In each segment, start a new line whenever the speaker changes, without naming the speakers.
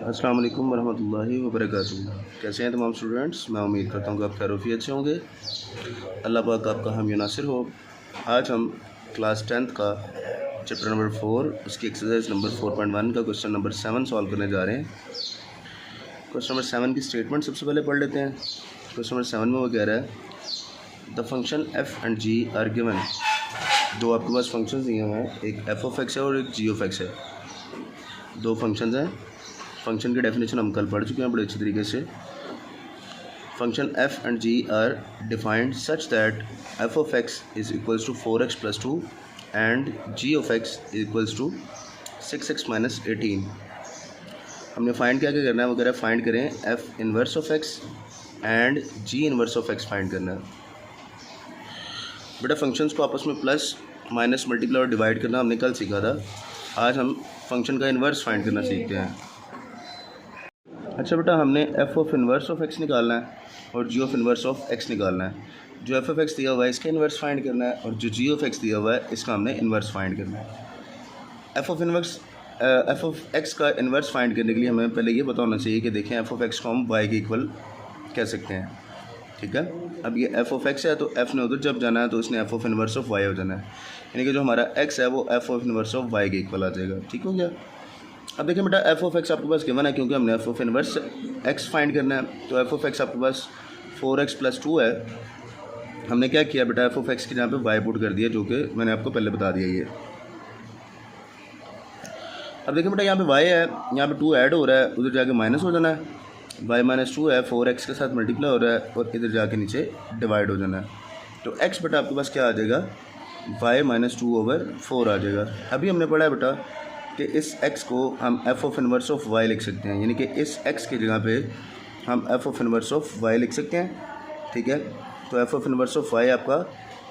अस्सलाम वालेकुम वरहमतुल्लाहि वबरकातुहू। कैसे हैं तमाम स्टूडेंट्स। मैं उम्मीद करता हूँ कि आप खैरियत से होंगे। अल्लाह पाक आपका हामी नासिर हो। आज हम क्लास 10th का चैप्टर नंबर 4 उसकी एक्सरसाइज नंबर 4.1 का क्वेश्चन नंबर 7 सॉल्व करने जा रहे हैं। क्वेश्चन नंबर 7 की स्टेटमेंट सबसे पहले पढ़ लेते हैं। क्वेश्चन नंबर 7 में वो कह रहा है the function F and G are given. दो आपके पास फंक्शन दिए हुए हैं, एक एफ ऑफ एक्स है और एक जी ऑफ एक्स है। दो फंक्शन हैं। फंक्शन की डेफिनेशन हम कल पढ़ चुके हैं बड़े अच्छी तरीके से। Function F and G are defined such that F of X is equals to 4x + 2 and G of X is equals to 6x - 18। हमने फाइंड क्या करना है, वो कह रहा है फाइंड करें F inverse of x and ji inverse of x find करना है। बेटा फंक्शंस को आपस में प्लस माइनस मल्टीप्लाई और डिवाइड करना हमने कल सीखा था। आज हम फंक्शन का इन्वर्स फाइंड करना सीखते हैं। अच्छा बेटा, हमने F of inverse of x निकालना है और जी ऑफ इन्वर्स ऑफ एक्स निकालना है। जो एफ ऑफ एक्स दिया हुआ है इसका इन्वर्स फाइंड करना है और जो जी ऑफ एक्स दिया हुआ है इसका हमने इन्वर्स फाइंड करना है। एफ ऑफ एक्स का इन्वर्स फाइंड करने के लिए हमें पहले ये पता होना चाहिए कि देखें एफ ऑफ एक्स को हम वाई के इक्वल कह सकते हैं। ठीक है, अब ये एफ ऑफ एक्स है तो एफ ने उधर जब जाना है तो उसने F of inverse of Y हो जाना है, यानी कि जो हमारा एक्स है वो F of inverse of Y के इक्वल आ जाएगा। ठीक हो गया। अब देखिए बेटा एफ ऑफ एक्स आपके पास गिवन है क्योंकि हमने F of inverse x find करना है। तो एफ ऑफ एक्स आपके पास 4x + 2 है। हमने क्या किया बेटा, एफ ऑफ एक्स के जहाँ पे वाई पुट कर दिया, जो कि मैंने आपको पहले बता दिया ये। अब देखिए बेटा यहाँ पे y है, यहाँ पे 2 ऐड हो रहा है, उधर जाके माइनस हो जाना है। y - 2 है, 4x के साथ मल्टीप्लाई हो रहा है और इधर जाके नीचे डिवाइड हो जाना है। तो x बेटा आपके पास क्या आ जाएगा, y - 2/4 आ जाएगा। अभी हमने पढ़ा है बेटा कि इस x को हम F of inverse of y लिख सकते हैं, यानी कि इस x की जगह पे हम F of inverse of y लिख सकते हैं। ठीक है, तो F of inverse of y आपका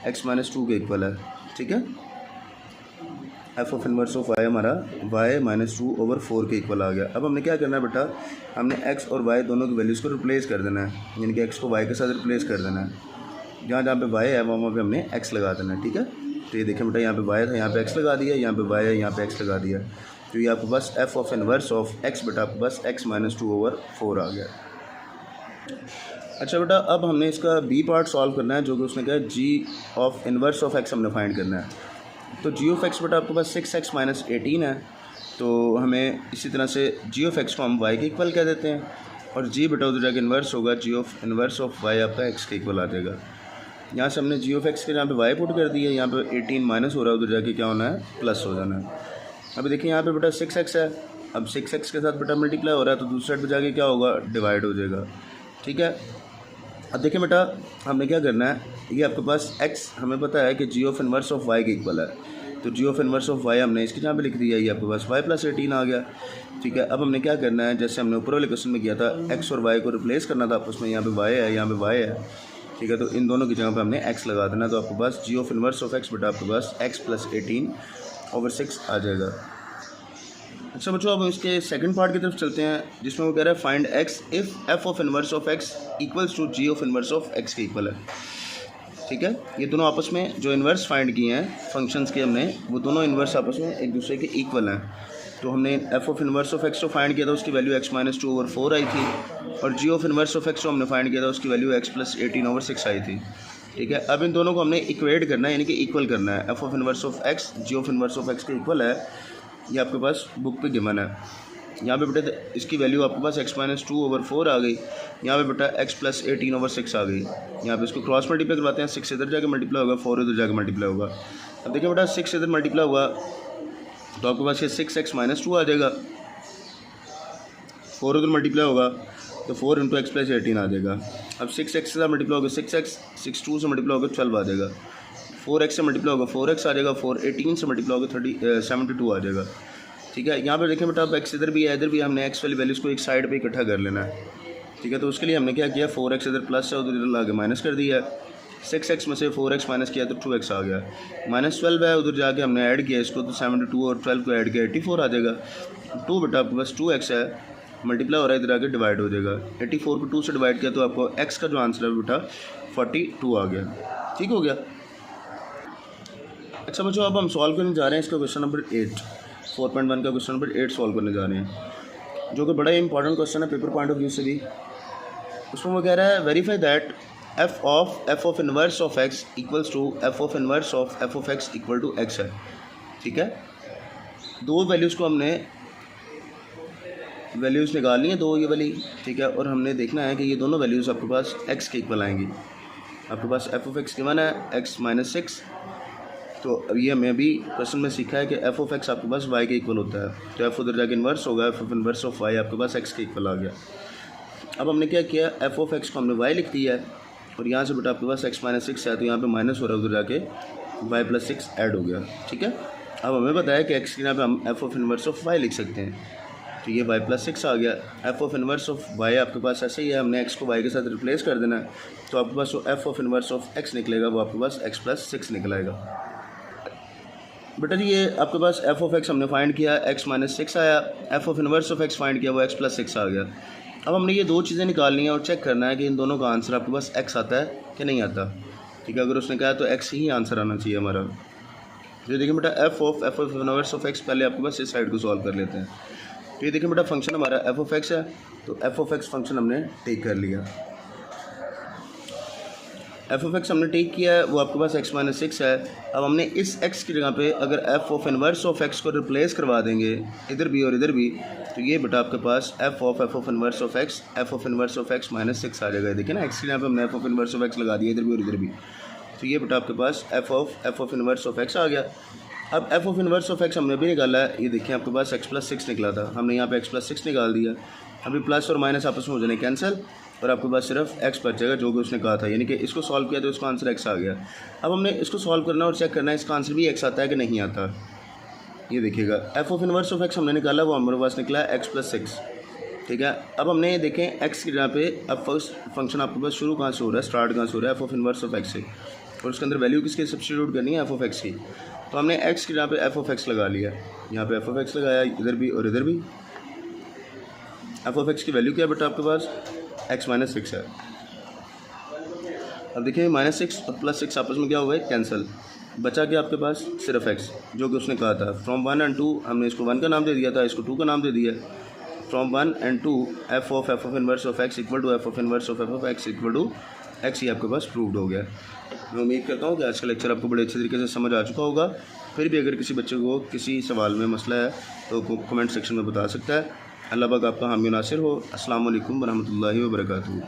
x - 2 के इक्वल है। ठीक है, F of inverse of y हमारा y - 2/4 के इक्वल आ गया। अब हमने क्या करना है बेटा, हमने x और y दोनों की वैल्यूज़ को रिप्लेस कर देना है, यानी कि x को y के साथ रिप्लेस कर देना है। जहाँ जहाँ पे y है वहाँ पे हमने x लगा देना है। ठीक है, तो ये देखें बेटा यहाँ पे y था, यहाँ पे x लगा दिया, यहाँ पे y है, यहाँ पे x लगा दिया। तो ये आपके पास F of inverse of x बेटा आपके पास x - 2/4 आ गया। अच्छा बेटा, अब हमने इसका बी पार्ट सॉल्व करना है, जो कि उसने कहा जी ऑफ इन्वर्स ऑफ x हमने फाइंड करना है। तो जी ऑफ एक्स बेटा आपके पास 6x - 18 है। तो हमें इसी तरह से जी ऑफ एक्स को हम y के इक्वल कह देते हैं और जी बेटा उधर जाके इन्वर्स होगा, जी ऑफ इन्वर्स ऑफ y आपका x के इक्वल आ जाएगा। यहाँ से हमने जी ऑफ एक्स के यहाँ पे y पुट कर दिया, यहाँ पे 18 माइनस हो रहा है, उधर जाके क्या होना है, प्लस हो जाना है। अभी देखिए यहाँ पे बेटा 6x है, अब 6x के साथ बेटा मल्टीप्लाई हो रहा है तो दूसरे साइड पर जाके क्या होगा, डिवाइड हो जाएगा। ठीक है, अब देखिए बेटा हमने क्या करना है, ये आपके पास x हमें पता है कि जी ऑफ इन्वर्स ऑफ y के इक्वल है, तो जी ऑफ इन्वर्स ऑफ y हमने इसके जहाँ पे लिख दिया, ये आपके पास y + 18 आ गया। ठीक है, अब हमने क्या करना है, जैसे हमने ऊपर वाले क्वेश्चन में किया था, x और y को रिप्लेस करना था आपस में। यहाँ पे y है, यहाँ पे y है। ठीक है, तो इन दोनों की जगह पे हमने x लगा देना, तो आपके पास जी ऑफ इन्वर्स ऑफ x बेटा आपके पास x + 18/6 आ जाएगा। अच्छा बच्चों, अब इसके सेकंड पार्ट की तरफ चलते हैं, जिसमें वो कह रहा है find x if F of inverse of x equals to G of inverse of x के इक्वल है। ठीक है, ये दोनों आपस में जो इन्वर्स फाइंड किए हैं फंक्शंस के हमने, वो दोनों इन्वर्स आपस में एक दूसरे के इक्वल हैं। तो हमने F of inverse of x को फाइंड किया था, उसकी वैल्यू x - 2/4 आई थी, और जी ऑफ इन्वर्स ऑफ x को हमने फाइंड किया था, उसकी वैल्यू x + 18/6 आई थी। ठीक है, अब इन दोनों को हमने इक्वेट करना है, यानी कि इक्वल करना है। F of inverse of x G of inverse of x के इक्वल है, ये आपके पास बुक पे गिवन है। यहाँ पे बेटा इसकी वैल्यू आपके पास x - 2/4 आ गई, यहाँ पे बेटा x + 18/6 आ गई। यहाँ पे इसको क्रॉस मल्टीप्लाई करवाते हैं, 6 इधर जाके मल्टीप्लाई होगा, 4 इधर जाके मल्टीप्लाई होगा। अब देखिए बेटा 6 इधर मल्टीप्लाई हुआ तो आपके पास ये 6x - 2 आ जाएगा, 4 उधर मल्टीप्लाई होगा तो 4 × x + 18 आ जाएगा। अब 6x से मल्टीप्लाई होगा 6x, 6 2 से मल्टीप्लाई होगा 12 आ जाएगा, 4x से मल्टीप्लाई होगा 4x आ जाएगा, 4 18 से मल्टीप्लाई होगा 72 आ जाएगा। ठीक है, यहाँ पे देखें बेटा अब x इधर भी है, इधर भी हमने x वाली वैल्यूज़ को एक साइड पे इकट्ठा कर लेना है। ठीक है, तो उसके लिए हमने क्या किया, 4x इधर प्लस है, उधर इधर आगे माइनस कर दिया। 6x में से 4x माइनस किया तो 2x आ गया, -12 है, उधर जाके हमने ऐड किया इसको, तो 72 और 12 को ऐड किया 84 आ जाएगा। 2 बेटा आपके पास 2x है, मल्टीप्लाई हो रहा है, इधर आके डिवाइड हो जाएगा। 84 को 2 से डिवाइड किया तो आपको x का जो आंसर है बेटा 42 आ गया। ठीक हो गया। अच्छा बच्चों, अब हम सॉल्व करने जा रहे हैं इसका क्वेश्चन नंबर 8, 4.1 का क्वेश्चन नंबर 8 सॉल्व करने जा रहे हैं। जो कि बड़ा ही इंपॉर्टेंट क्वेश्चन है पेपर पॉइंट ऑफ व्यू से भी। उसमें वो कह रहा है verify that F of inverse of X equals to F of inverse of F of X equal to X है। ठीक है, दो वैल्यूज़ को हमने वैल्यूज़ निकालनी है, दो ये वाली। ठीक है, और हमने देखना है कि ये दोनों वैल्यूज़ आपके पास एक्स के इक्वल आएंगी। आपके पास एफ ऑफ एक्स गिवन है एक्स माइनस 6, तो अब ये हमें अभी क्वेश्चन में सीखा है कि एफ ऑफ एक्स आपके पास वाई के इक्वल होता है, तो एफ उधर जाके इन्वर्स होगा, F of inverse of Y आपके पास एक्स के इक्वल आ गया। अब हमने क्या किया, एफ ऑफ एक्स को हमने वाई लिख दिया है, और यहाँ से बेटा आपके पास एक्स माइनस 6 है, तो यहाँ पे माइनस हो रहा है, उधर जाके वाई प्लस 6 ऐड हो गया। ठीक है, अब हमें बताया कि एक्स के यहाँ पे हम F of inverse of Y लिख सकते हैं, तो ये वाई प्लस 6 आ गया। F of inverse of Y आपके पास ऐसे ही है, हमने एक्स को वाई के साथ रिप्लेस कर देना है, तो आपके पास जो F of inverse of x निकलेगा वो आपके पास एक्स प्लस 6 निकलेगा। बेटा जी ये आपके पास एफ ऑफ एक्स हमने फाइंड किया, एक्स माइनस 6 आया, F of inverse of x find किया, वो एक्स प्लस 6 आ गया। अब हमने ये दो चीज़ें निकालनी है और चेक करना है कि इन दोनों का आंसर आपके पास एक्स आता है कि नहीं आता। ठीक है, अगर उसने कहा तो एक्स ही आंसर आना चाहिए हमारा। तो देखिए बेटा F of inverse of x, पहले आपके पास इस साइड को सॉल्व कर लेते हैं। तो ये देखिए बेटा फंक्शन हमारा एफ ऑफ एक्स है, तो एफ ऑफ एक्स फंक्शन हमने टेक कर लिया। एफ ऑफ एक्स हमने टेक किया है, वो आपके पास एक्स माइनस 6 है। अब हमने इस एक्स की जगह पे अगर F of inverse of x को रिप्लेस करवा देंगे इधर भी और इधर भी, तो ये बेटा आपके पास F of inverse of X, F of inverse of X minus 6 आ जाएगा। देखिए ना, एक्स के यहाँ पे हमने F of inverse of X लगा दिया इधर भी और इधर भी, तो ये बेटा आपके पास F of inverse of X आ गया। अब F of inverse of X हमने भी निकाला है, ये देखिए आपके पास एक्स प्लस 6 निकला था, हमने यहाँ पे एक्स प्लस 6 निकाल दिया। अभी प्लस और माइनस आपस में हो जाने कैंसिल, और आपके पास सिर्फ एक्स बच जाएगा जो कि उसने कहा था, यानी कि इसको सॉल्व किया तो इसका आंसर एक्स आ गया। अब हमने इसको सॉल्व करना और चेक करना है इसका आंसर भी एक्स आता है कि नहीं आता। ये देखिएगा F of inverse of X हमने निकाला, वो हमारे पास निकला है एक्स प्लस 6। ठीक है, अब हमने देखें एक्स की जगह पे अब फर्स्ट फंक्शन आपके पास शुरू कहाँ से हो रहा है, स्टार्ट कहाँ से हो रहा है, F of inverse of x से, और उसके अंदर वैल्यू किसकी सब्स्टिट्यूट करनी है, एफ ऑफ एक्स की। तो हमने एक्स की जगह पे एफ ऑफ एक्स लगा लिया, यहाँ पे एफ ऑफ एक्स लगाया इधर भी और इधर भी। एफ ऑफ एक्स की वैल्यू क्या है बेटा आपके पास, एक्स माइनस 6 है। अब देखिए माइनस 6 और प्लस 6 आपस में क्या हुआ है, कैंसिल, बचा क्या आपके पास सिर्फ एक्स, जो कि उसने कहा था फ्रॉम 1 एंड 2, हमने इसको 1 का नाम दे दिया था, इसको 2 का नाम दे दिया। From 1 and 2 F of inverse of X equal to F of inverse of F of X equal to X ही आपके पास प्रूव्ड हो गया। मैं उम्मीद करता हूँ कि आज का लेक्चर आपको बड़े अच्छे तरीके से समझ आ चुका होगा। फिर भी अगर किसी बच्चे को किसी सवाल में मसला है तो कमेंट सेक्शन में बता सकता है। अल्लाह पाक आपका हामी नासिर हो। अस्सलाम वालेकुम वरहमतुल्लाहि वबरकातुहू।